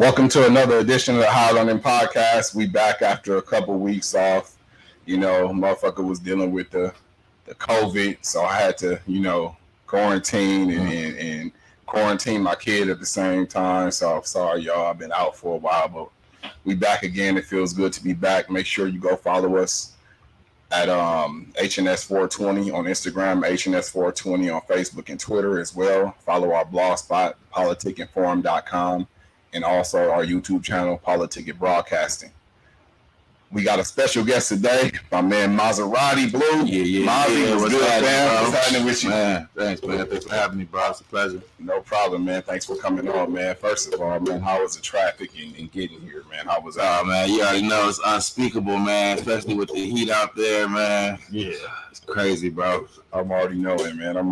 Welcome to another edition of the High Lurnin podcast. We back after a couple weeks off. Motherfucker was dealing with the COVID, so I had to, quarantine and quarantine my kid at the same time. So I'm sorry, y'all. I've been out for a while, but we back again. It feels good to be back. Make sure you go follow us at HNS420 on Instagram, HNS420 on Facebook and Twitter as well. Follow our blog spot, politicandforum.com. and also our YouTube channel, Politic and Broadcasting. We got a special guest today, my man Maserati Blue. Mozzie, what's good, man? What's happening with you? Man, thanks, man. Thanks for having me, bro. It's a pleasure. No problem, man. Thanks for coming on, man. First of all, man, how was the traffic and getting here, man? How was that? Oh, man, you already know it's unspeakable, man, especially with the heat out there, man. Yeah. It's crazy, bro. I'm already knowing, man. I'm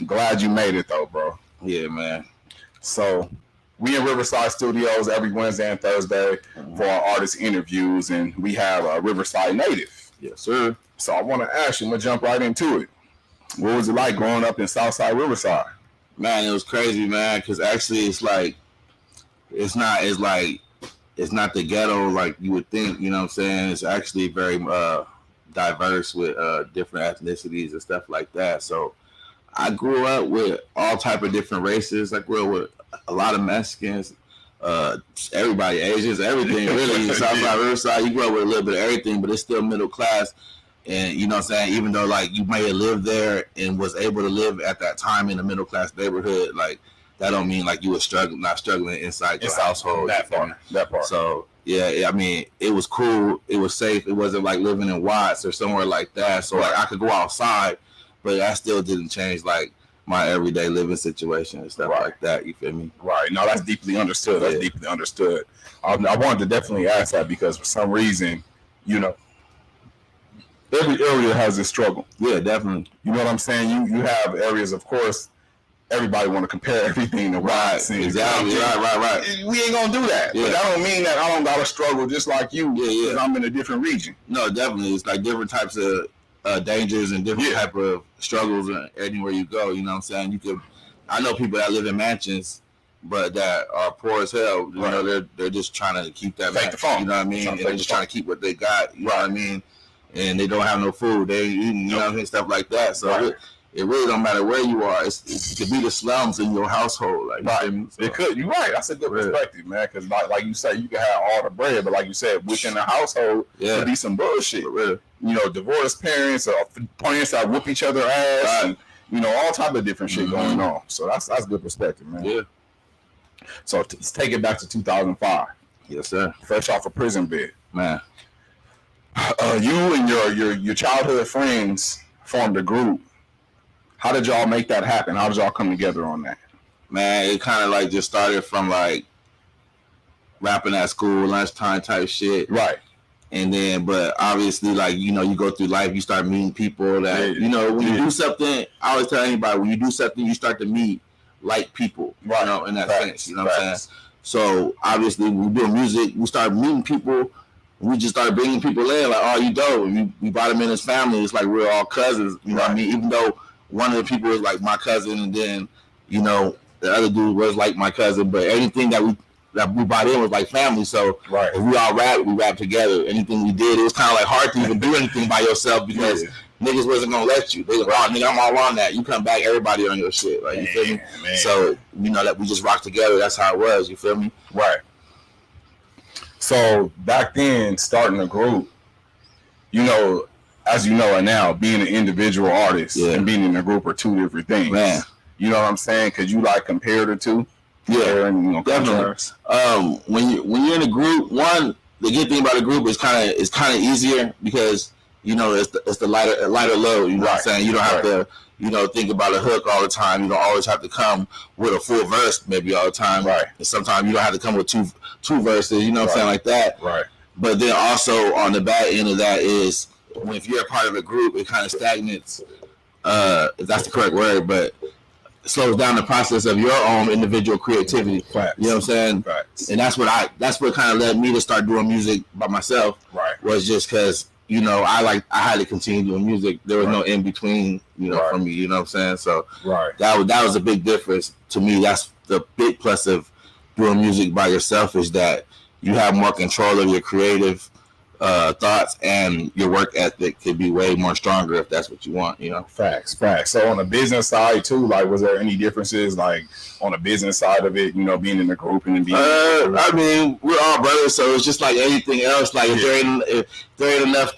glad you made it, though, bro. Yeah, man. So, we in Riverside Studios every Wednesday and Thursday for our artist interviews, and we have a Riverside native. Yes, sir. So I want to ask you, I'm going to jump right into it. What was it like growing up in Southside Riverside? Man, it was crazy, man, because actually it's not the ghetto like you would think, you know what I'm saying? It's actually very diverse with different ethnicities and stuff like that. So I grew up with all type of different races. I grew up with a lot of Mexicans, everybody, Asians, everything really. Southside Riverside, you grew up with a little bit of everything, but it's still middle class. And you know what I'm saying? Even though like you may have lived there and was able to live at that time in a middle class neighborhood, like that don't mean like you were not struggling inside your household. That part. So yeah, I mean, it was cool. It was safe. It wasn't like living in Watts or somewhere like that. So like I could go outside, but that still didn't change like my everyday living situation and stuff like that. You feel me? Right. No, that's deeply understood. I wanted to definitely ask that because for some reason, every area has its struggle. Yeah, definitely. You know what I'm saying? You have areas, of course, everybody want to compare everything to Watts. Exactly. Right. We ain't going to do that. Yeah. But that don't mean that I don't got to struggle just like you because I'm in a different region. No, definitely. It's like different types of dangers and different type of struggles anywhere you go. You know what I'm saying? I know people that live in mansions, but that are poor as hell. You know, they're just trying to keep that fake the phone. You know what I mean? And they're just trying to keep what they got. You know what I mean? And they don't have no food. They eating, you know what I mean? Stuff like that. So it really don't matter where you are. It could be the slums in your household. Like, so, it could. You're right. That's a good perspective, man. Because like you say, you can have all the bread, but like you said, within the household, could be some bullshit. Divorced parents or parents that whoop each other ass, and all type of different shit going on. So that's good perspective, man. Yeah. So let's take it back to 2005. Yes, sir. Fresh off a prison bed, man. You and your childhood friends formed a group. How did y'all make that happen? How did y'all come together on that? Man, it kind of like just started from like rapping at school, lunchtime type shit. Right. And then, but obviously, like, you go through life, you start meeting people that, when you do something, I always tell anybody, when you do something, you start to meet like people, in that sense, you know what I'm saying? So obviously, when we do music, we start meeting people. We just started bringing people in, like, oh, you dope. We brought him in his family. It's like we're all cousins, you know what I mean? Even though one of the people is like my cousin, and then, the other dude was like my cousin, but anything that we brought in was like family. So if we all we rap together. Anything we did, it was kind of like hard to even do anything by yourself because niggas wasn't gonna let you. They was like, oh, nigga, I'm all on that. You come back, everybody on your shit. Like, you feel me? Man. So that we just rock together. That's how it was. You feel me? Right. So back then, starting a group, as you know it now, being an individual artist and being in a group are two different things. Man. You know what I'm saying? Could you like compare the two? Yeah, definitely. When you're in a group, the good thing about a group is kind of easier because it's the lighter load. You know what I'm saying? You don't have to think about a hook all the time. You don't always have to come with a full verse maybe all the time. Right. And sometimes you don't have to come with two verses. You know what I'm saying, like that. Right. But then also on the back end of that is if you're a part of a group, it kind of stagnates. If that's the correct word, but slows down the process of your own individual creativity. Facts. You know what I'm saying? Facts. And that's what kind of led me to start doing music by myself. Right. Was just because I had to continue doing music. There was no in between, for me. You know what I'm saying? So that was a big difference to me. That's the big plus of doing music by yourself is that you have more control of your creative thoughts, and your work ethic could be way more stronger if that's what you want, you know. Facts. So on the business side too, like, was there any differences, like, on the business side of it, you know, being in the group and being I mean, we're all brothers, so it's just like anything else. Like, if there ain't enough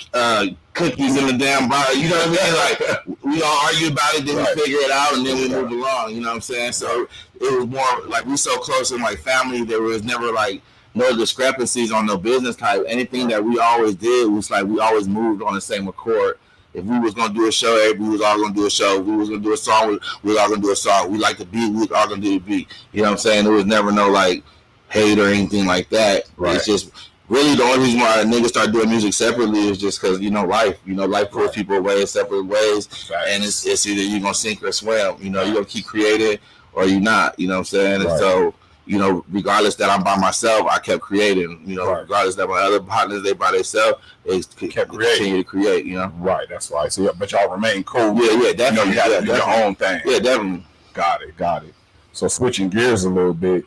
cookies in the damn bar, you know what I mean? Like, we all argue about it, then we figure it out, and then we move along, you know what I'm saying? So it was more like we so close in like family, there was never like no discrepancies on no business type. Anything that we always did was like we always moved on the same accord. If we was gonna do a show, we was all gonna do a show. If we was gonna do a song, we was all gonna do a song. We like the beat, we was all gonna do the beat. You know what I'm saying? There was never no like hate or anything like that. Right. It's just really the only reason why niggas start doing music separately is just because life pulls people away in separate ways, and it's either you gonna sink or swim. You know, you gonna keep creating or you not. You know what I'm saying? And so, you know, regardless that I'm by myself, I kept creating. You know, regardless that my other partners they by themselves, they kept continue to create. You know, right? That's right. So, but y'all remain cool. Yeah, definitely. You know, you got to do your own thing. Yeah, definitely. Got it. So, switching gears a little bit,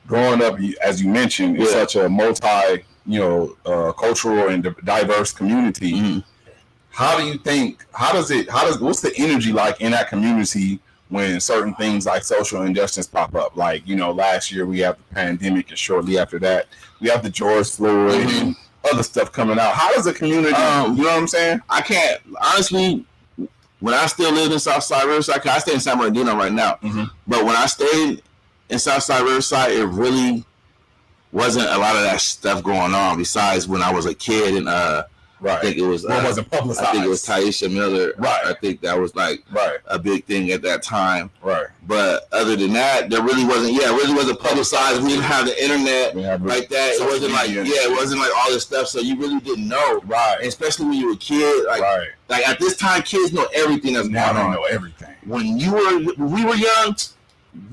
growing up, as you mentioned, in such a multi, cultural and diverse community. Mm-hmm. How do you think? What's the energy like in that community when certain things like social injustice pop up? Like, you know, last year we have the pandemic, and shortly after that we have the George Floyd and other stuff coming out. How does the community, you know what I'm saying? I can't, honestly, when I still lived in Southside Riverside, I stay in San Bernardino right now, but when I stayed in Southside Riverside, it really wasn't a lot of that stuff going on besides when I was a kid and I think it was wasn't publicized. I think it was Taisha Miller. Right. I think that was like a big thing at that time. Right. But other than that, there really wasn't. Yeah, it really wasn't publicized. We didn't have the internet like that. It wasn't like it wasn't like all this stuff. So you really didn't know. Right. And especially when you were a kid. Like at this time, kids know everything that's going on. They know everything. When we were young,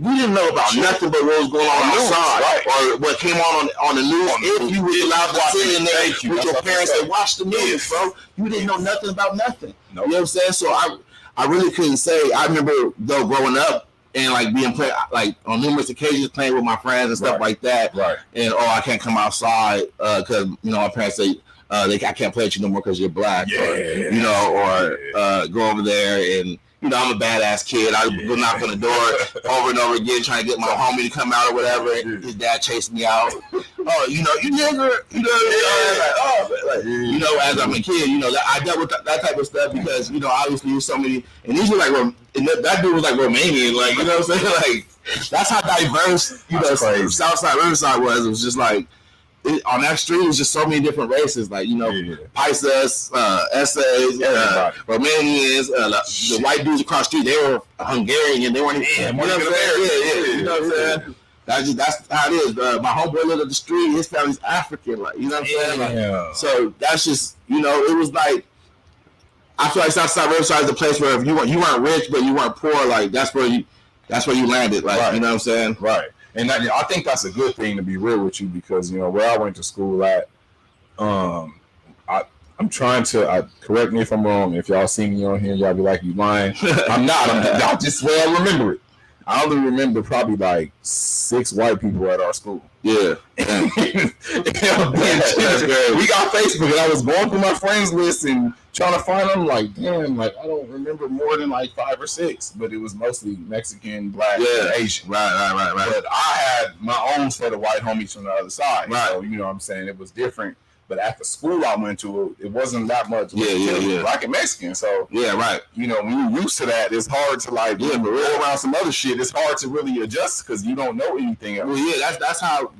we didn't know about nothing but what was going on outside or what came on the news. If you were allowed to sit in there with your parents and watch the news, bro, you didn't know nothing about nothing. You know what I'm saying? So I really couldn't say. I remember though growing up and like being like on numerous occasions playing with my friends and stuff like that. Right. And I can't come outside because my parents say I can't play with you no more because you're black. Yeah. Or go over there and. You know, I'm a badass kid. I go knock on the door over and over again, trying to get my homie to come out or whatever. And his dad chased me out. Oh, you nigger. As I'm a kid, I dealt with that type of stuff because, obviously there's so many, and these were like, and that dude was like Romanian, like, you know what I'm saying? Like, that's how diverse, Southside Riverside was. It was just like, on that street, it was just so many different races, like Paisas, Essays, Romanians, the white dudes across the street. They were Hungarian. They weren't even. You know what I'm saying? You know what I'm saying? That's how it is. My homeboy lived up the street. His family's African, like you know what I'm saying. Like, so that's just it was like I feel like Southside Riverside is the place where if you weren't rich but you weren't poor, like that's where you landed, like you know what I'm saying, right. And I think that's a good thing, to be real with you, because, where I went to school at, I'm trying to, correct me if I'm wrong. If y'all see me on here, y'all be like, you lying. I'm not. Y'all just swear I remember it. I only remember probably like 6 white people at our school. Yeah. We got Facebook, and I was going through my friends list and trying to find them. Like, damn, like I don't remember more than like 5 or 6, but it was mostly Mexican, Black, and Asian. Right. But I had my own set of white homies from the other side. Right. So you know what I'm saying, it was different. But at the school I went to, it wasn't that much. Black and Mexican. So when you're used to that, it's hard to like go around some other shit. It's hard to really adjust because you don't know anything else. Well, that's how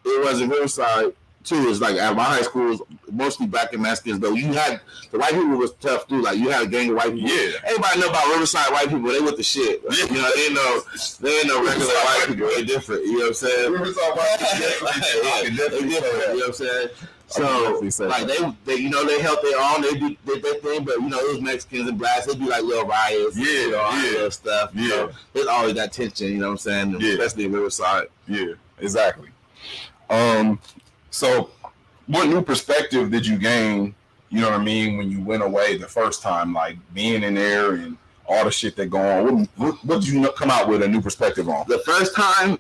it was in Riverside too. It's like at my high school, it was mostly Black and Mexicans, but you had the white people was tough too. Like you had a gang of white people. Yeah. Everybody know about Riverside white people. They with the shit. Like, they ain't no regular white people. They different. You know what I'm saying? Riverside white people. They different. You know what I'm saying? So like they held their own, they did their thing, but it was Mexicans and Blacks, it'd be like little riots, little stuff. There's always that tension, you know what I'm saying? Especially in Riverside. Yeah, exactly. So what new perspective did you gain, you know what I mean, when you went away the first time, like being in there and all the shit that go on? What did you come out with a new perspective on? The first time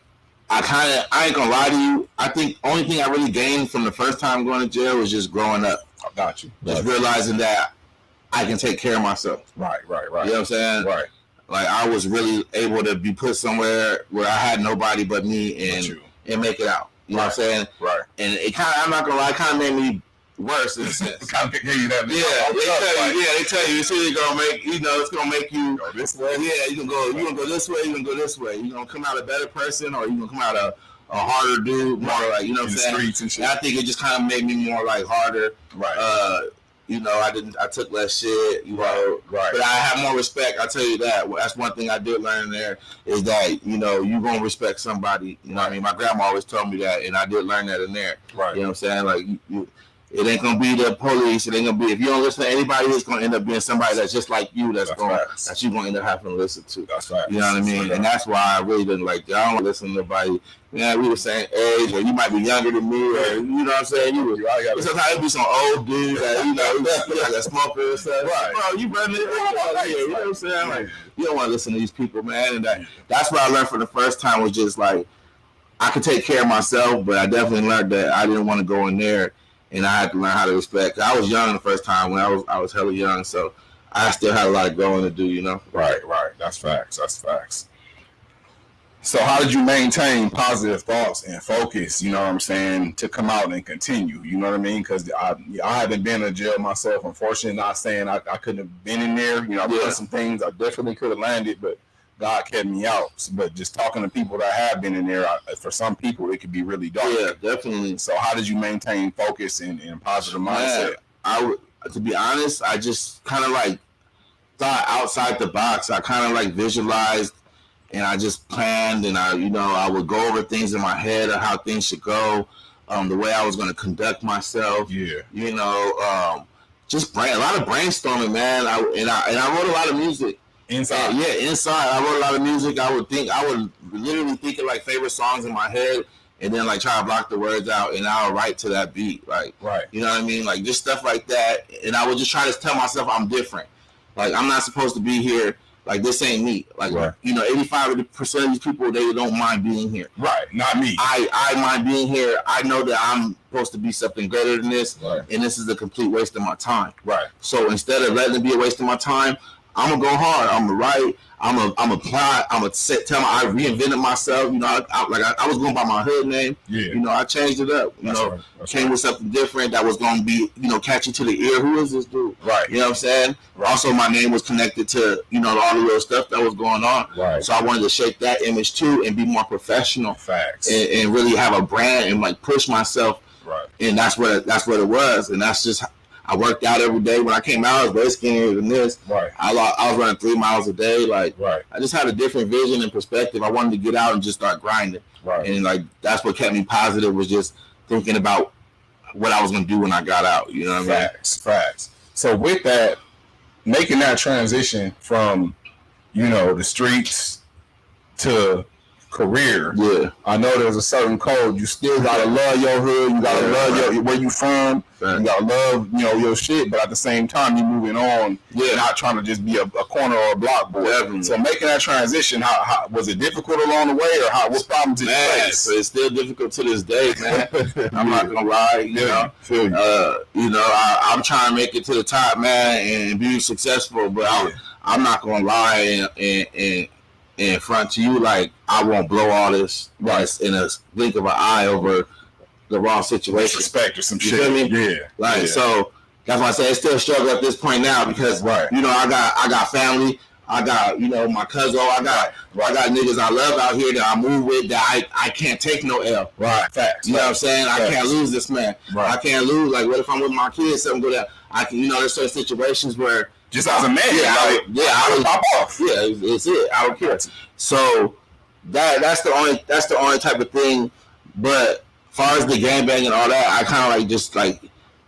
I ain't gonna lie to you. I think only thing I really gained from the first time going to jail was just growing up. I got you. Just realizing that I can take care of myself. Right. You know what I'm saying? Right. Like I was really able to be put somewhere where I had nobody but me and make it out. You know what I'm saying? Right. And it kind of, I'm not gonna lie, it kind of made me worse in a sense. Kind of give you that. They tell you, it's either gonna make, it's gonna make you go this way. Yeah, you gonna go this way, you gonna go this way. You gonna come out a better person, or you gonna come out a harder dude, more like, you know what I'm saying? Streets and shit. And I think it just kind of made me more like harder. Right. I took less shit, Right. But I have more respect. I tell you that. That's one thing I did learn there is that, you gonna respect somebody. You know what I mean? My grandma always told me that, and I did learn that in there. Right. You know what I'm saying? Like, it ain't gonna be the police. It ain't gonna be, if you don't listen to anybody, it's gonna end up being somebody that's just like you. That you gonna end up having to listen to. That's right. You know what I mean? And that's why I really didn't like that. I don't listen to nobody. Yeah, we the same age, or you might be younger than me, or you know what I'm saying. Sometimes it be some old dude that like a smoker and stuff. Right. Bro, you running it. You know what I'm saying? Like, you don't want to listen to these people, man. And that's what I learned for the first time was just like I could take care of myself, but I definitely learned that I didn't want to go in there, and I had to learn how to respect. I was young the first time when I was hella young, so I still had a lot of growing to do. Right. That's facts. So how did you maintain positive thoughts and focus, you know what I'm saying, to come out and continue, you know what I mean? Because I haven't been in jail myself, unfortunately, not saying I couldn't have been in there. I've done some things I definitely could have landed, but God kept me out. But just talking to people that have been in there, for some people, it could be really dark. Yeah, definitely. So how did you maintain focus and positive mindset? To be honest, I just kind of like thought outside the box. I kind of like visualized, and I just planned, and I would go over things in my head of how things should go, the way I was going to conduct myself. Yeah. Just a lot of brainstorming, man. I wrote a lot of music. Inside. Inside. I wrote a lot of music. I would literally think of like favorite songs in my head, and then like try to block the words out, and I'll write to that beat. Like, right. You know what I mean? Like just stuff like that. And I would just try to tell myself I'm different. Like I'm not supposed to be here. Like this ain't me. Like, right. 85% of these people, they don't mind being here. Right. Not me. I mind being here. I know that I'm supposed to be something greater than this. Right. And this is a complete waste of my time. Right. So instead of letting it be a waste of my time, I'm gonna go hard. I'm gonna write. I'm gonna plot. I'm gonna I reinvented myself. I was going by my hood name. Yeah. I changed it up. Came with something different that was gonna be, catchy to the ear. Who is this dude? Right. You know what I'm saying? Right. Also, my name was connected to all the little stuff that was going on. Right. So I wanted to shake that image too and be more professional. Facts. And really have a brand and like push myself. Right. And that's what it was. And that's just. I worked out every day. When I came out, I was way skinnier than this. Right. I was running 3 miles a day. Like, right. I just had a different vision and perspective. I wanted to get out and just start grinding. Right. And like that's what kept me positive, was just thinking about what I was going to do when I got out. You know what I mean? Facts. So with that, making that transition from, the streets to career. Yeah. I know there's a certain code. You still gotta love your hood. You gotta love where you from. Right. You gotta love, your shit. But at the same time, you moving on. Yeah. Not trying to just be a corner or a block boy. Definitely. So making that transition, how was it difficult along the way, or what problems did you face? So it's still difficult to this day, man. I'm not gonna lie. I'm trying to make it to the top, man, and be successful. But I'm not gonna lie in front to you, like I won't blow all this in a blink of an eye over the wrong situation. Respect or some you shit. Feel me? Yeah. So that's why I say it's still a struggle at this point now, because I got family, I got my cousin, I got niggas I love out here that I move with, that I can't take no L. Right. Facts. You know what I'm saying? Facts. I can't lose this man. Right. I can't lose. Like, what if I'm with my kids? Something go down. I can. There's certain situations where. Just as a man, I would pop off. Yeah, it's it. I don't care. So that's the only type of thing. But as far as the gangbang and all that, I kind of like just like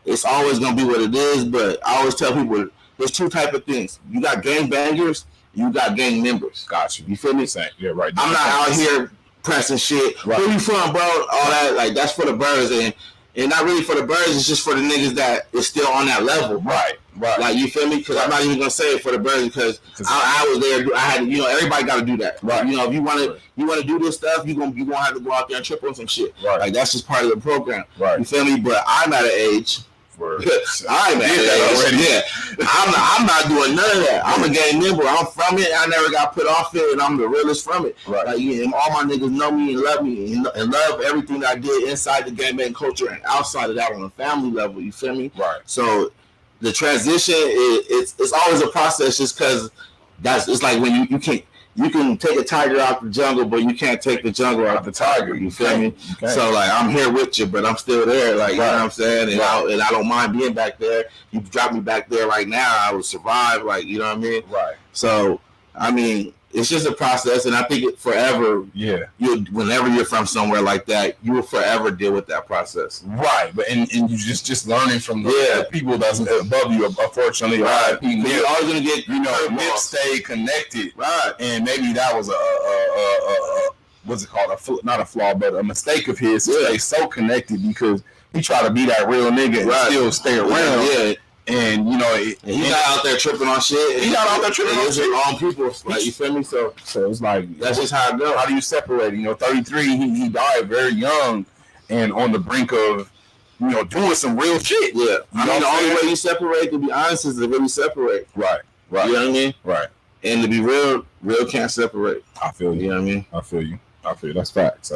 it's always gonna be what it is. But I always tell people there's two type of things. You got gangbangers, you got gang members. Got you. You feel me? Yeah, right. I'm not out here pressing shit. Right. Where you from, bro? All that, like, that's for the birds, and not really for the birds. It's just for the niggas that is still on that level. Right. Right. Like, you feel me? Because I'm not even gonna say it for the birds because I was there. I had, everybody got to do that. Right. If you want to do this stuff, you gonna have to go out there and trip on some shit. Right. Like, that's just part of the program. Right. You feel me? But I'm at an age. I'm at already. Yeah. I'm not doing none of that. I'm a game nimble. I'm from it. I never got put off it, and I'm the realest from it. Right. Like, and all my niggas know me and love me and love everything I did inside the gangbang culture and outside of that on a family level. You feel me? Right. So the transition it's always a process, just because it's like when you can take a tiger out the jungle, but you can't take the jungle out the tiger. You feel me? Okay. So like, I'm here with you, but I'm still there. Like, you know what I'm saying? And I don't mind being back there. You drop me back there right now, I would survive. Like, you know what I mean? Right. So I mean, it's just a process, and I think forever. Yeah. Whenever you're from somewhere like that, you will forever deal with that process. Right. But and you just learning from the people that's above you. Unfortunately, right. You're always gonna get stay connected. Right. And maybe that was a what's it called? Not a flaw, but a mistake of his to stay so connected, because he tried to be that real nigga and still stay around. Yeah. And he's not out there tripping on shit. He's not out there tripping on shit. Wrong people, like, you feel me? So it's like, that's just how it goes. How do you separate? 33, he died very young and on the brink of doing some real shit. Yeah, the only way you separate, to be honest, is to really separate. Right. You know what I mean? Right. And to be real can't separate. I feel you. You know what I mean? I feel you. That's facts.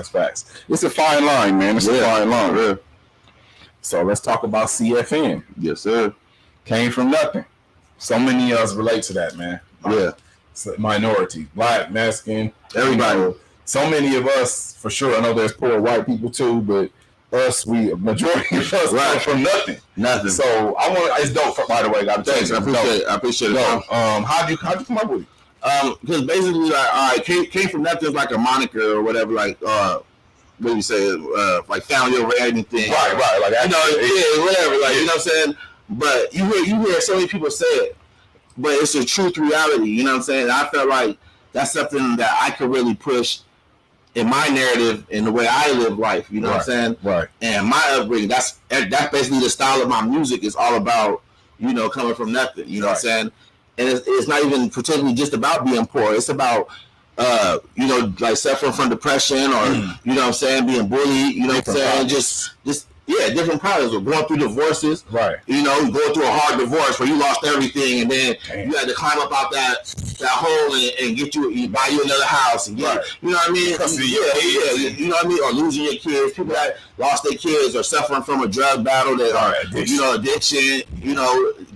It's a fine line, man. It's a fine line. Yeah. So let's talk about CFN. Yes, sir. Came from nothing. So many of us relate to that, man. Yeah. Minority, Black, Mexican, everybody. So many of us, for sure. I know there's poor white people too, but majority of us come from nothing. Nothing. So it's dope. By the way, thanks. I appreciate it. How'd you come up with it? Because basically, like, all right, came from nothing is like a moniker or whatever. Like, what do you say? Like, found your anything. Right. Like, whatever. Like, you know what I'm saying? But you hear so many people say it, but it's a truth reality. You know what I'm saying? I felt like that's something that I could really push in my narrative, in the way I live life. You know what I'm saying? Right. And my upbringing, that's basically the style of my music is all about, coming from nothing. You know what I'm saying? And it's not even particularly just about being poor. It's about like suffering from depression, or you know what I'm saying, being bullied. You know what I'm saying? Just different problems, or going through divorces. Right. Going through a hard divorce where you lost everything, and then you had to climb up out that hole and buy you another house and get, you know what I mean? You know what I mean? Or losing your kids. People that lost their kids, or suffering from a drug battle, that addiction.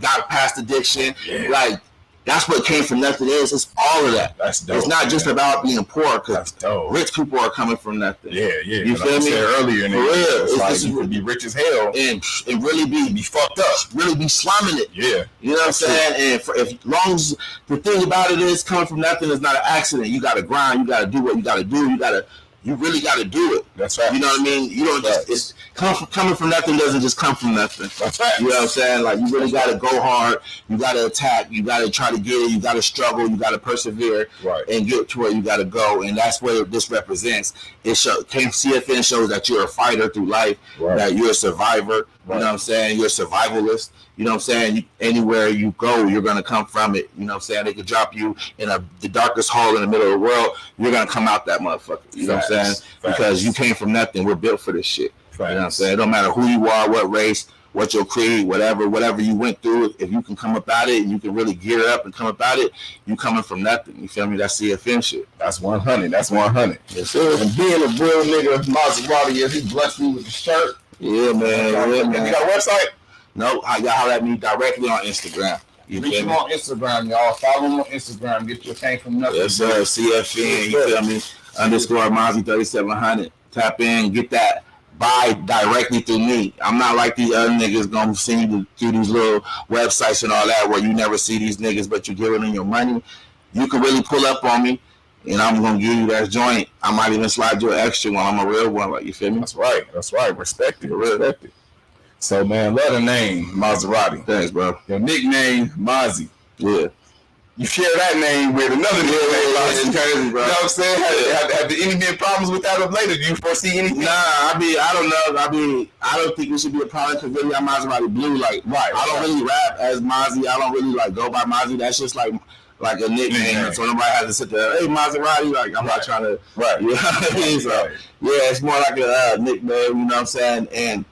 Got past addiction. Yeah. Like, that's what came from nothing is. It's all of that. That's dope. It's not just about being poor, because rich people are coming from nothing. Yeah. You feel me? Earlier, for real, it's like you could be rich as hell and really be fucked up, really be slumming it. Yeah, you know what I'm saying? And as long as the thing about it is, coming from nothing is not an accident. You got to grind. You got to do what you got to do. You really got to do it. That's right. You know what I mean? You don't just coming from nothing doesn't just come from nothing. That's right. You know what I'm saying? Like, you really got to go hard. You got to attack. You got to try to get it. You got to struggle. You got to persevere and get to where you got to go. And that's what this represents. CFN shows that you're a fighter through life. That you're a survivor. You know what I'm saying? You're a survivalist. You know what I'm saying? Anywhere you go, you're going to come from it. You know what I'm saying? They could drop you in the darkest hole in the middle of the world. You're going to come out that motherfucker. You know what I'm saying? Because you came from nothing. We're built for this shit. You know what I'm saying? It don't matter who you are, what race, what your creed, whatever you went through. If you can come up out it and you can really gear up and come up out it, you coming from nothing. You feel me? That's CFN shit. That's 100. That's 100. Yes, sir. And being a real nigga, Maserati, he blessed me with the shirt. Yeah, man. You got a website? No, y'all holler at me directly on Instagram. Reach him on Instagram, y'all. Follow him on Instagram. Get your came from nothing. Yes, sir. CFN, you feel me? _ Mozzie 3700. Tap in, get that. Buy directly through me. I'm not like these other niggas gonna see you through these little websites and all that where you never see these niggas, but you're giving them your money. You can really pull up on me, and I'm gonna give you that joint. I might even slide you an extra one. I'm a real one, like, you feel me? That's right. Respect it. So, man, love the name Maserati. Thanks, bro. Your nickname Mozzie. Yeah. you share that name with another name. It's crazy, bro. You know what I'm saying? Have there any been problems with that of later? Do you foresee anything? Nah, I don't know. I don't think it should be a problem because really I'm Maserati Blue. Like, I don't really rap as Mozzie. I don't really like go by Mozzie. That's just like a nickname. So nobody has to sit there, hey, Maserati. Like, I'm not trying to. Right. You know what I mean? So, yeah, it's more like a nickname. You know what I'm saying? And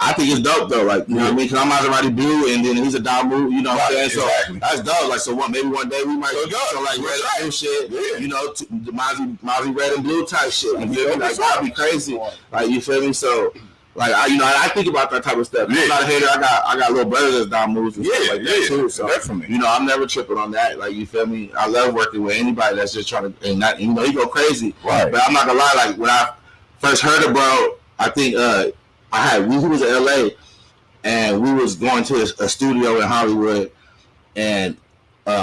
I think it's dope though, like, you know what I mean? Because I'm Maserati Blue, and then he's a Damu, you know what I'm saying? Exactly. So that's dope. Like, so maybe one day we might so like red and blue shit, you know, Mozzie red and blue type shit. You feel me? Like, that'd be crazy. Like, you feel me? So, like, I think about that type of stuff. I'm not a hater. I got little brothers that's Damus and stuff like that too. So definitely, you know, I'm never tripping on that. Like, you feel me? I love working with anybody that's just trying to, and not, you know, you go crazy. Right. But I'm not gonna lie. Like, when I first heard it, bro, I think we was in LA. And we was going to a studio in Hollywood, and the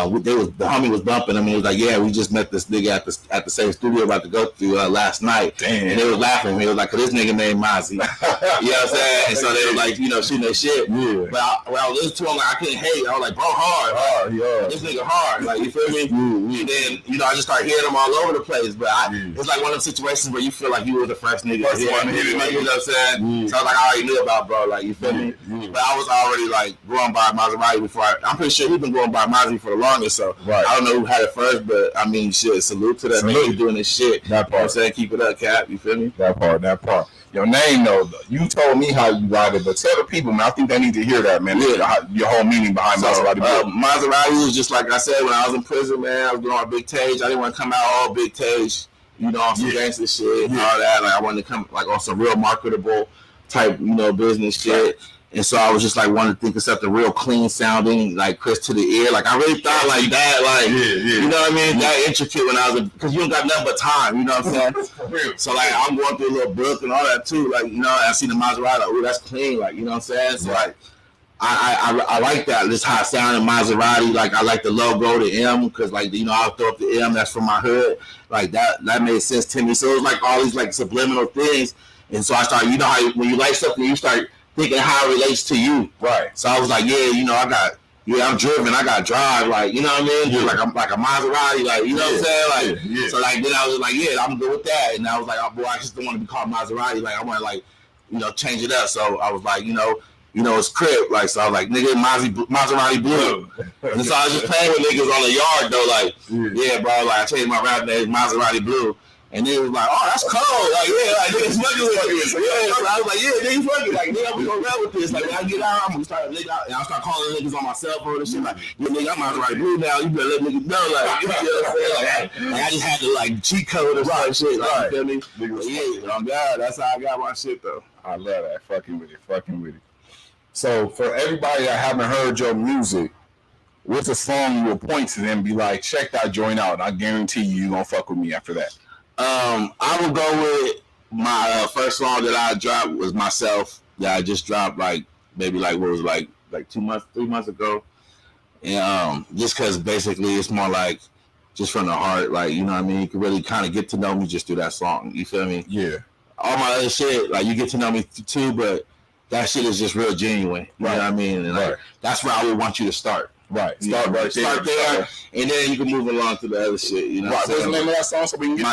homie was bumping him, and he was like, "Yeah, we just met this nigga at the same studio about to go through last night." Damn. And they was laughing. He was like, "Cause this nigga named Mozzie." You know what I'm saying? And so they were like, you know, shooting their shit. Yeah. But I was listening to him, like, I couldn't hate. I was like, "Bro, hard, yeah. This nigga hard." Like, you feel me? And then, you know, I just started hearing him all over the place. But it's like one of them situations where you feel like you were the first nigga. You know what I'm saying? So I was like, I already knew about, bro. Like, you feel me? But I was already like going by Maserati before. I'm pretty sure he's been going by Mozzie for the longest. So I don't know who had it first, but I mean, shit. Salute to that nigga doing this shit. That part. You know what I'm saying? Keep it up, Cap. You feel me? That part. Your name, though, you told me how you got it, but tell the people, man. I think they need to hear that, man. Yeah. Your whole meaning behind Maserati. Maserati was just like I said when I was in prison, man. I was doing all big tage. I didn't want to come out all big tage, you know, on some gangster shit and all that. Like, I wanted to come like on some real marketable type, you know, business shit. And so I was just like wanting to think of something real clean sounding, like crisp to the ear. Like, I really thought like that, like, you know what I mean? That intricate when I was, because you don't got nothing but time, you know what I'm saying? So like, I'm going through a little book and all that too. Like, you know, I see the Maserati, like, oh, that's clean. Like, you know what I'm saying? So like, I like that. This how it sounded Maserati. Like, I like the logo, the M, because like, you know, I'll throw up the M, that's from my hood. Like, that made sense to me. So it was like all these like subliminal things. And so I started, you know how when you like something, you start thinking how it relates to you. Right. So I was like, yeah, you know, I'm driven, I got drive, like, you know what I mean? Yeah. Like, I'm like a Maserati, like, you know what I'm saying? Like, so like, then I was like, yeah, I'm good with that. And I was like, oh, boy, I just don't want to be called Maserati. Like, I want to, like, you know, change it up. So I was like, you know, it's crib. Like, so I was like, nigga, Maserati Blue. And so I was just playing with niggas on the yard, though, like, yeah, bro, like, I changed my rap name, Maserati Blue. And then it was like, oh, that's cold. Like, yeah, like, niggas fucking with this. So, yeah, so I was like, yeah, niggas fucking. Like, nigga, we gonna rap with this. Like, when I get out, I'm gonna start, nigga, and I'll start calling niggas on my cell phone and shit. Like, yeah, nigga, I'm Maserati Blue now. You better let niggas know. Like, you know what I'm saying? Like, I just had to, like, cheat code or some shit. Like, you feel me? But yeah, oh, God, that's how I got my shit, though. I love that. Fucking with it. So, for everybody that haven't heard your music, what's a song you will point to them and be like, check that joint out, and I guarantee you gonna fuck with me after that? I would go with my first song that I dropped was Myself, that I just dropped like maybe like what was like 3 months ago, and just because basically it's more like just from the heart, like, you know what I mean, you can really kind of get to know me just through that song, you feel me? Yeah. All my other shit, like, you get to know me too, but that shit is just real genuine, you know what I mean? And like, that's where I would want you to start. Right. Start there, and then you can move along to the other shit. You know, what's the name of that song so we can get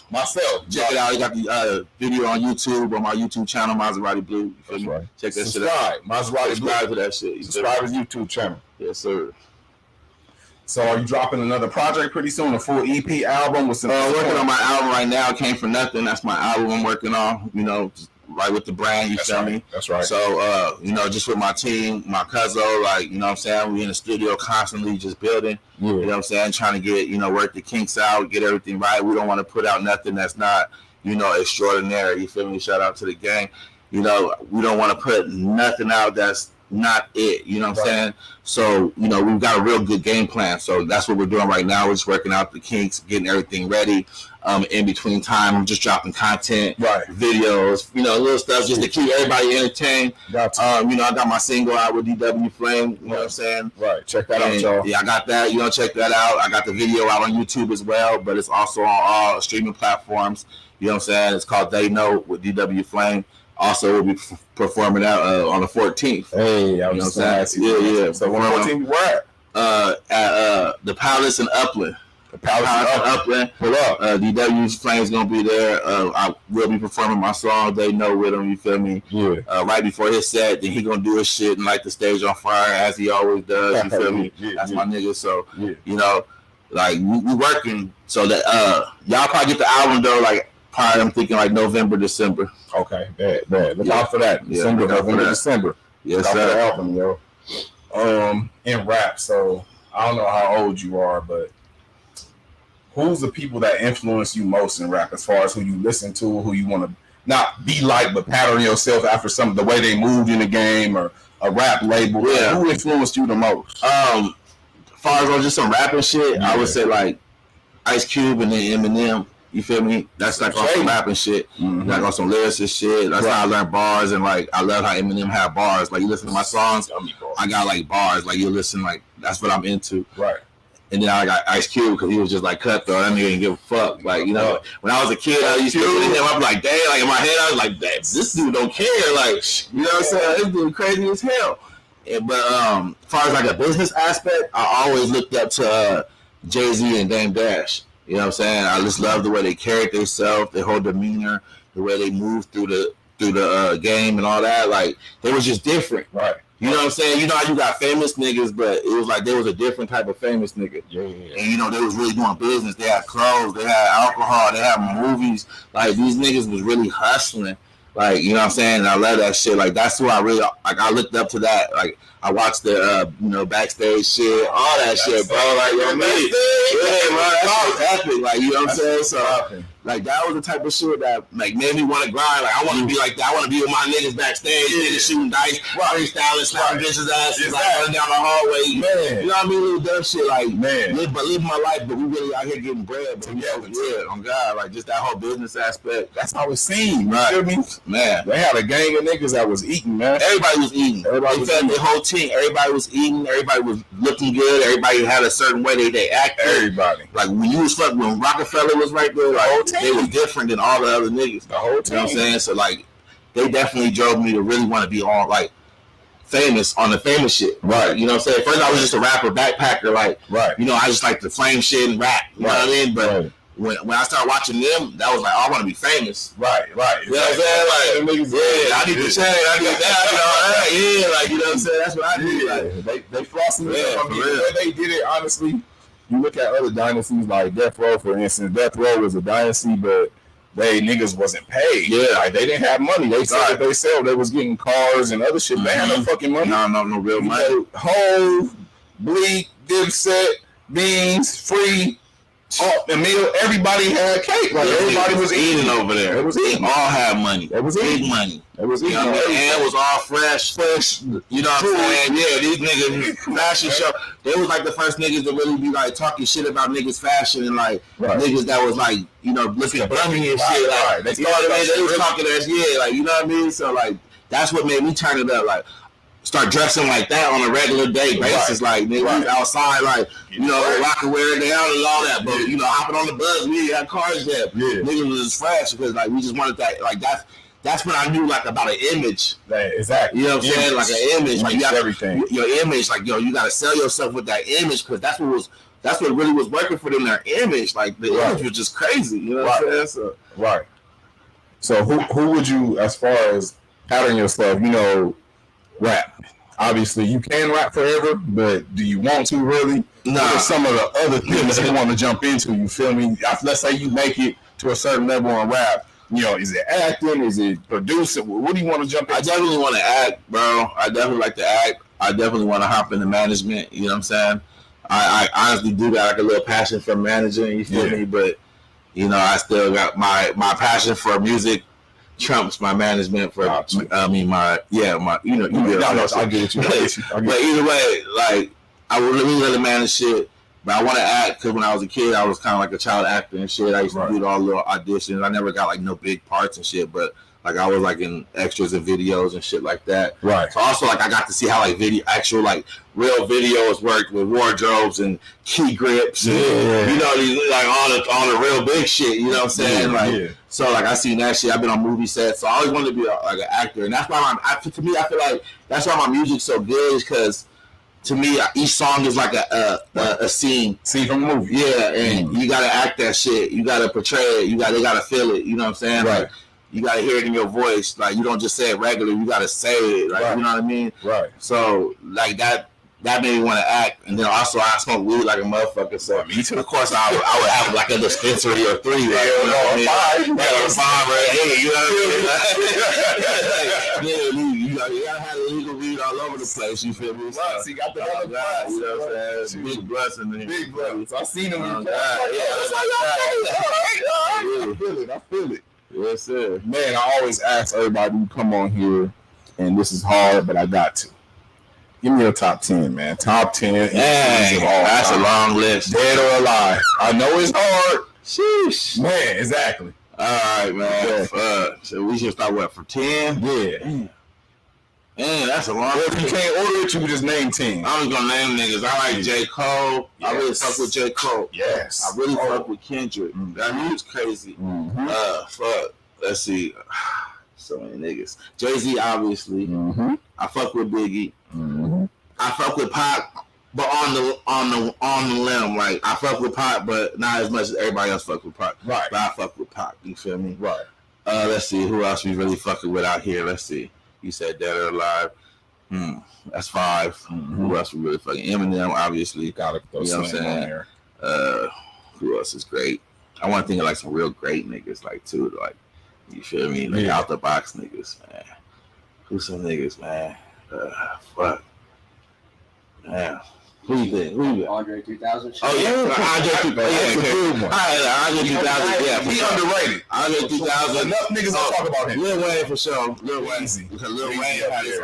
Myself. Check it out. You got the video on YouTube, on my YouTube channel, Maserati Blue. That's right. Check that shit out. Maserati Blue. Subscribe to that shit. Subscribe to his YouTube channel. Yes, sir. So are you dropping another project pretty soon? A full EP album with some? Working on my album right now. Came for Nothing. That's my album I'm working on. You know, right with the brand, you feel me? That's right. So, you know, just with my team, my cousin, like, you know what I'm saying? We in the studio constantly just building, you know what I'm saying? Trying to get, you know, work the kinks out, get everything right. We don't want to put out nothing that's not, you know, extraordinary, you feel me? Shout out to the gang. You know, we don't want to put nothing out that's not it, you know what I'm saying? So, you know, we've got a real good game plan. So that's what we're doing right now. We're just working out the kinks, getting everything ready. In between time, I'm just dropping content, videos, you know, little stuff just to keep everybody entertained. You know, I got my single out with DW Flame, you know what I'm saying? Right. Check that out, y'all. Yeah, I got that. You know, check that out. I got the video out on YouTube as well, but it's also on all streaming platforms. You know what I'm saying? It's called They Know with DW Flame. Also, we'll be performing out on the 14th. Hey, I was just saying. Yeah. So, 14th, where at? the Palace in Upland. The Palace in Upland. Pull up. DW's Flame's gonna be there. I will be performing my song. They know with him. You feel me? Yeah. Right before his set, then he gonna do his shit and light the stage on fire as he always does. You feel me? That's my nigga. So you know, like we working so that y'all probably get the album though. Like probably I'm thinking like November, December. Okay, bad. Look out for that. December, November, December. Yes, sir. The album, yo. In rap, so I don't know how old you are, but who's the people that influence you most in rap as far as who you listen to, who you want to not be like, but pattern yourself after some of the way they moved in the game or a rap label? Yeah. Who influenced you the most? As far as on just some rapping shit, I would say like Ice Cube and then Eminem. You feel me? That's like on some rapping shit. Like on some lyricist shit. That's how I learned bars, and like I love how Eminem had bars. Like you listen to my songs, I got like bars. Like you listen, like that's what I'm into. Right. And then I got Ice Cube because he was just like cutthroat. That nigga didn't give a fuck. Like, you know, when I was a kid, I used to look at him. I'm like, damn. Like in my head, I was like, this dude don't care. Like, you know what I'm saying? This dude crazy as hell. But as far as like a business aspect, I always looked up to Jay-Z and Dame Dash. You know what I'm saying? I just love the way they carried themselves, their whole demeanor, the way they moved through the game and all that. Like they was just different. Right. You know what I'm saying? You know how you got famous niggas, but it was like there was a different type of famous nigga. Yeah. And you know, they was really doing business. They had clothes, they had alcohol, they had movies. Like these niggas was really hustling. Like, you know what I'm saying? And I love that shit. Like that's who I really like. I looked up to that. Like I watched the backstage shit, all that shit, bro. Like yo, man, bro, that's epic. Like you know what I'm saying? So like that was the type of shit that like made me want to grind. Like I want to be like that. I want to be with my niggas backstage, niggas shooting dice, freestyling, slapping bitches' asses, like running down the hallway. Man. You know what I mean? Little dumb shit, like man, living my life, but we really out here getting bread. But on God, like just that whole business aspect. That's how it seemed. Right. You feel me? Man, they had a gang of niggas that was eating, man. Everybody was eating. Everybody fed the whole team. Everybody was eating. Everybody was looking good. Everybody had a certain way they acted. Everybody. Like when Rockefeller was right there, like they was different than all the other niggas. The whole team. You know what I'm saying? So like they definitely drove me to really want to be on like famous on the famous shit. Right. You know what I'm saying? First I was just a rapper, backpacker, like right. You know, I just like the flame shit and rap. You know what I mean? But when I started watching them, that was like, oh, I want to be famous. Right. You know what I'm saying? Like, I need to change. I need that. You know, like, you know what I'm saying? That's what I did. Like, they flossing it up. They did it, honestly. You look at other dynasties like Death Row, for instance. Death Row was a dynasty, but they niggas wasn't paid. Yeah. Like, they didn't have money. They said that they sell. They was getting cars and other shit. They had no fucking money. No real money. Hove, Bleak, Dipset, Beans, Free, Emil, everybody had cake. Like everybody was eating over there. It was eating. All had money. It was big eating. Money. It was eating. You know, and it was all fresh. You know what I'm saying? Yeah, these niggas fashion show. They was like the first niggas to really be like talking shit about niggas fashion and like niggas that was like, you know, looking bummy and shit. Like they was talking as like, you know what I mean? So like that's what made me turn it up. Like start dressing like that on a regular day basis, like niggas outside, like you know, rock and wear it down and all that. But you know, hopping on the bus, we had cars there. Niggas was just fresh because like we just wanted that. Like that's when I knew like about an image. Exactly. You know what I'm saying? Like an image. Like you got everything. Your image, like yo, you got to sell yourself with that image because that's what really was working for them. Their image, like the image was just crazy. You know what I'm saying? So who would you, as far as pattern yourself, you know, rap? Obviously, you can rap forever, but do you want to really? Nah. What are some of the other things you want to jump into? You feel me? Let's say you make it to a certain level in rap. You know, is it acting? Is it producing? What do you want to jump into? I definitely want to act, bro. I definitely like to act. I definitely want to hop into management. You know what I'm saying? I honestly do got like a little passion for managing. You feel me? But you know, I still got my passion for music trumps my management for I get it. But either way, like I would really manage shit, but I want to act because when I was a kid, I was kind of like a child actor and shit. I used to do all little auditions. I never got like no big parts and shit, but like I was like in extras and videos and shit like that. Right. So also like I got to see how like actual like real videos work with wardrobes and key grips and you know these like all the real big shit. You know what I'm saying? So like I seen that shit. I've been on movie sets, so I always wanted to be like an actor, and that's why I feel like that's why my music's so good is because to me, each song is like a scene. Scene from a movie. Yeah, and you gotta act that shit. You gotta portray it. They gotta feel it. You know what I'm saying? Right. Like, you gotta hear it in your voice. Like, you don't just say it regular. You gotta say it. Like, you know what I mean? Right. So, like, that made me want to act. And then also, I smoke weed like a motherfucker. So, me too. Of course, I would have like a dispensary or 3. Like, you know what I mean? Five right here. You know what I mean? You gotta have illegal weed all over the place. You feel me? So, you got the other blunts. You know what I'm saying? Big blunts in there. Big blunts. I seen them. I feel it. Yes, sir. Man, I always ask everybody who come on here, and this is hard, but I got to. Give me your top 10, man. Top 10. That's a long list. Dead or alive. I know it's hard. Sheesh. Man, exactly. All right, man. So we should start from 10? Yeah. Man, that's a long list. If you can't order it, you can just name 10. I was going to name niggas. I like J. Cole. Yes. I really fuck with J. Cole. Yes. I really fuck with Kendrick. That dude's crazy. Fuck. Let's see. So many niggas. Jay-Z, obviously. I fuck with Biggie. I fuck with Pac, but on the limb. Like, I fuck with Pac, but not as much as everybody else fuck with Pac. Right. But I fuck with Pac. You feel me? Right. Let's see. Who else we really fucking with out here? Let's see. You said Dead or Alive. That's 5. Who else we really fucking? Eminem, obviously. Gotta throw you know what I'm saying? There. Who else is great? I want to think of like some real great niggas, like too. Like, you feel me? Like out the box niggas, man. Who's some niggas, man? Fuck. Man. Who you think? Andre 3000. Oh yeah, Andre 2000. Andre 2000. Yeah, he underrated. Andre 2000. Enough niggas don't talk about him. Lil Wayne for sure. Lil Wayne. Because Lil Wayne had his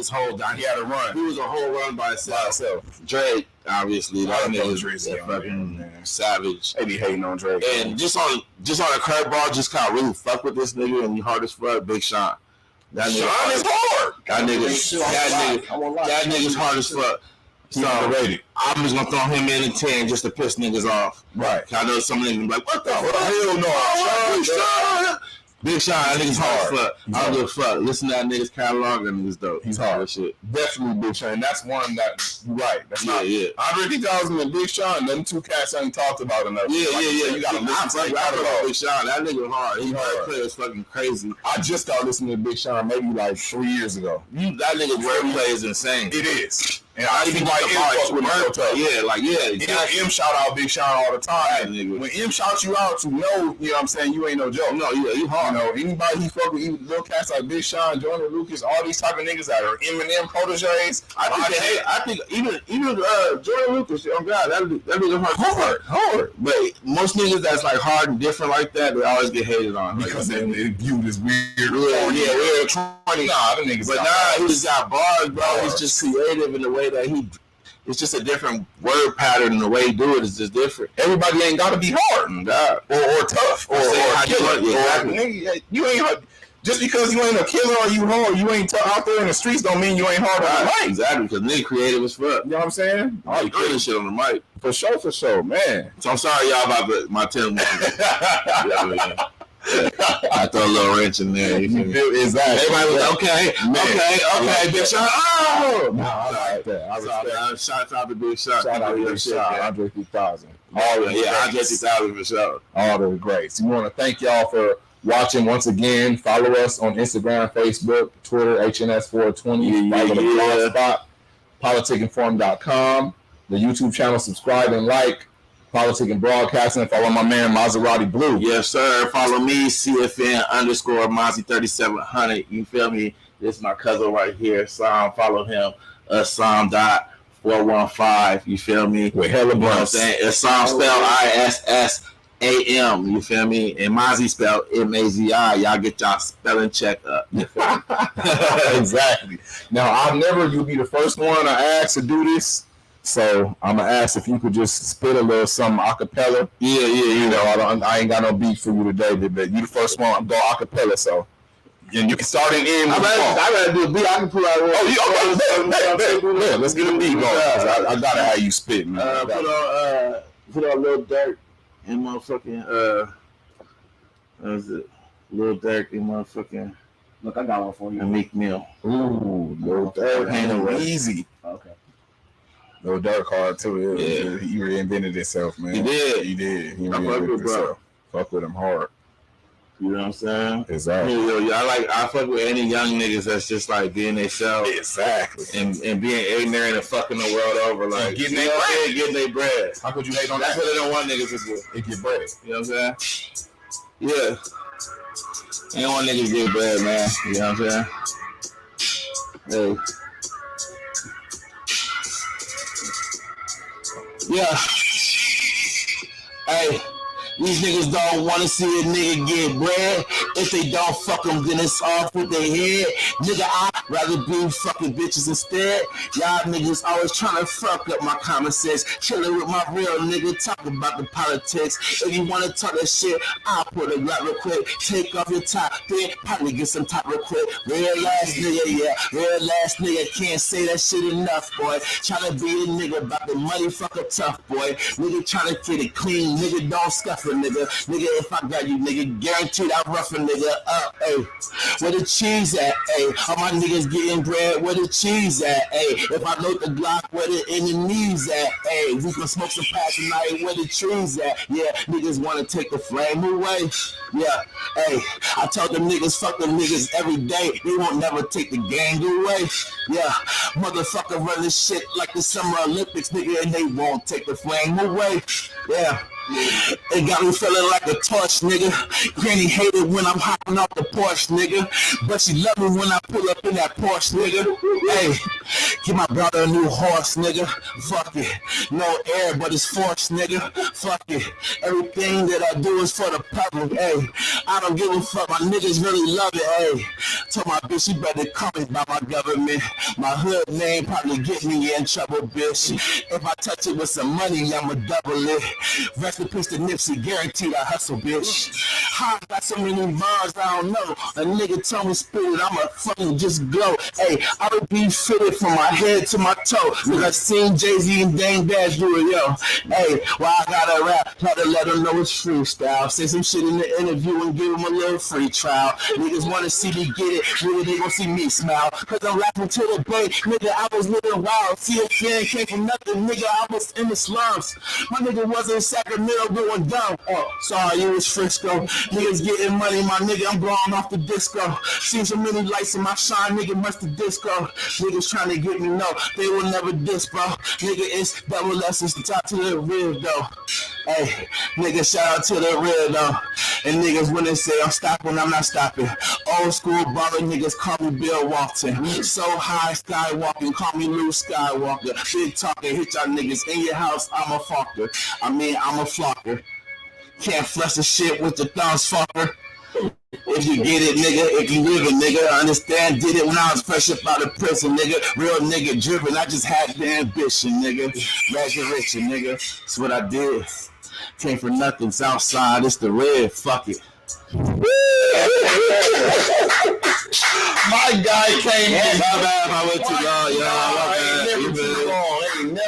whole. He had a run. He was a whole run by himself. Drake, obviously, that nigga fucking savage. They be hating on Drake. And just on a curveball, just kind of really fuck with this nigga, and he hard as fuck. Big Sean. That nigga Sean is hard. That nigga's hard as fuck. So I'm just gonna throw him in at 10 just to piss niggas off. Right. I know some niggas be like, what the fuck? Hell no. Sean. Big Sean, that nigga's hard as fuck. I don't give a fuck. Listen to that nigga's catalog, that nigga's dope. He's hard as shit. Definitely Big Sean. And that's one that, right. That's not. Andre 3000 and Big Sean, them two cats I ain't talked about enough. Yeah. You gotta listen to Big Sean. That nigga hard. He wordplay is fucking crazy. I just started listening to Big Sean maybe like 3 years ago. That nigga's wordplay is insane. It is. And I even like M shout out Big Sean all the time. When M shouts you out, you know what I'm saying, you ain't no joke. No, you hard. You know, anybody he fuck with, even little cats like Big Sean, Jordan Lucas, all these type of niggas that are Eminem proteges. I think even Jordan Lucas, oh God, that nigga hard. But most niggas that's like hard and different like that, they always get hated on because they viewed as weird. Weird. Nah, them niggas. But he just got bars, bro. He's just creative in the way that it's just a different word pattern, and the way he do it is just different. Everybody ain't gotta be hard, or tough, or killer. Nigga, you ain't hard. Just because you ain't a killer or you hard, you ain't out there in the streets, don't mean you ain't hard on the mic. Exactly, because nigga creative as fuck. You know what I'm saying? All you killing shit on the mic. For sure, man. So I'm sorry, y'all, about my 10 I throw a little wrench in there. Exactly. Everybody was okay, Big Sean. Oh! No, I like that. Shout out to Big Sean. Shout out to Big Sean. Andre 3000. Andre 3000 for sure. All the greats. We want to thank y'all for watching once again. Follow us on Instagram, Facebook, Twitter, HNS420. Follow the blog spot, politicandforum.com. The YouTube channel, subscribe and like. Politic and Broadcasting. Follow my man Maserati Blue. Yes, sir. Follow me, CFN_Mozzie 3700. You feel me? This is my cousin right here. Follow him. Sam.415. You feel me? With hella bunch. You know what I'm saying? Sam spelled ISSAM. You feel me? And Mozzie spelled MAZI. Y'all get y'all spelling check up. You feel me? Exactly. Now, you'll be the first one I ask to do this. So I'm gonna ask if you could just spit a little something acapella. Yeah. You know, I ain't got no beat for you today, but you the first one. I'm going acapella, so and you can start and end. I gotta do a beat. I can pull out. Yeah, let's get a beat going. I gotta have you spit, man. Put on Lil Durk and motherfucking what is it? Lil Durk and motherfucking. Look, I got one for you. And Meek Mill. Ooh, Lil Durk. Ain't no way. Easy. Okay. No dark hard too. He reinvented himself, man. He did. He reinvented himself. Fuck with him hard. You know what I'm saying? Exactly. I fuck with any young niggas that's just like being themselves. Exactly. And being ignorant and fucking the world over, like getting their bread. How could you hate on that? That's what they don't want niggas to do. They get bread. You know what I'm saying? Yeah. They don't want niggas to get bread, man. You know what I'm saying? Hey. Yeah. Hey. These niggas don't want to see a nigga get bread. If they don't fuck them, then it's off with their head. Nigga, I'd rather be fucking bitches instead. Y'all niggas always trying to fuck up my common sense. Chilling with my real nigga, talking about the politics. If you want to talk that shit, I'll put a lot real quick. Take off your top, then probably get some top real quick. Real ass nigga, yeah. Real ass nigga, can't say that shit enough, boy. Trying to be a nigga about the money, fucker tough, boy. Nigga trying to get it clean, nigga don't scuff. Nigga, if I got you, nigga, guaranteed I'll rough a nigga up, ayy. Where the cheese at, ayy? All my niggas getting bread, where the cheese at, ayy? If I load the Glock, where the enemies at, ayy? We can smoke some past tonight, where the trees at, yeah. Niggas wanna take the flame away, yeah, ayy. I told them niggas, fuck them niggas every day. They won't never take the gang away, yeah. Motherfucker run this shit like the Summer Olympics, nigga, and they won't take the flame away, yeah. It got me feeling like a torch, nigga. Granny hated when I'm hopping off the porch, nigga. But she love me when I pull up in that Porsche, nigga. Hey, give my brother a new horse, nigga. Fuck it. No air, but it's forced, nigga. Fuck it. Everything that I do is for the public, hey. I don't give a fuck, my niggas really love it, hey. Told my bitch, you better call me by my government. My hood name probably get me in trouble, bitch. If I touch it with some money, I'ma double it. Rest in peace to Nipsey, guaranteed I hustle, bitch. How I got so many bars, I don't know. A nigga told me spit it, I'ma fucking just glow. Hey, I would be fitted from my head to my toe. Cause I seen Jay-Z and Dame Dash do it, yo. Hey, well, I gotta rap, try to let them know it's freestyle. Say some shit in the interview and give them a little free trial. Niggas wanna see me get it, really they gon' see me smile. Cause I'm rapping to the bay, nigga, I was living wild. See a fan came from nothing, nigga, I was in the slums. My nigga wasn't in Sacramento going down. Oh, sorry, you was Frisco. Niggas getting money, my nigga, I'm blowing off the disco. Seen so many lights in my shine, nigga, must the disco. Niggas trying to get me, no, they will never diss, bro. Nigga, it's double lessons to talk to the real, though. Hey, nigga, shout out to the real, though. And niggas when they say I'm stopping, I'm not stopping. Old school baller niggas call me Bill Walton. So high, skywalking, call me Luke Skywalker. Big talking, hit y'all niggas in your house, I'm a fucker. I'm a flocker. Can't flush the shit with the thumbs, fucker. If you get it, nigga, if you live it, nigga, I understand, did it when I was fresh up out of prison, nigga. Real nigga driven, I just had the ambition, nigga. Resurrection, nigga. That's what I did. Came for nothing, Southside, it's the red, fuck it. My guy came in. My bad, I went too long,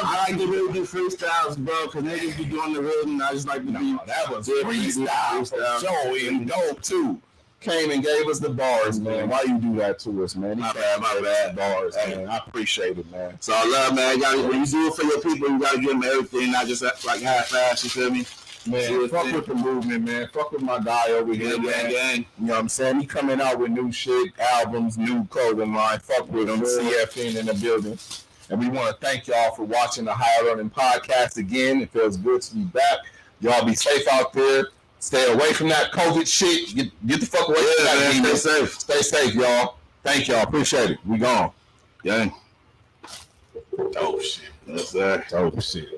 I like to really do freestyles, bro, because niggas be doing the rhythm, and I just like to be. That was freestyle. Joey and dope, too. Came and gave us the bars, man. Why you do that to us, man? My bad. Bars, man. I appreciate it, man. So I love, man. When you do it for your people, you gotta give them everything, not just like half-ass, you feel me? Man, fuck with the movement, man. Fuck with my guy over here, man. Gang. You know what I'm saying? He coming out with new shit, albums, new clothing line. Fuck with him. CFN in the building. And we want to thank y'all for watching the High Lurnin podcast again. It feels good to be back. Y'all be safe out there. Stay away from that COVID shit. Get the fuck away from that. Man, stay safe. Stay safe, y'all. Thank y'all. Appreciate it. We gone. Gang. Dope shit. That's that. Dope shit.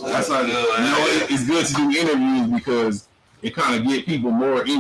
That's not good. You know, it's good to do interviews because it kind of get people more interested.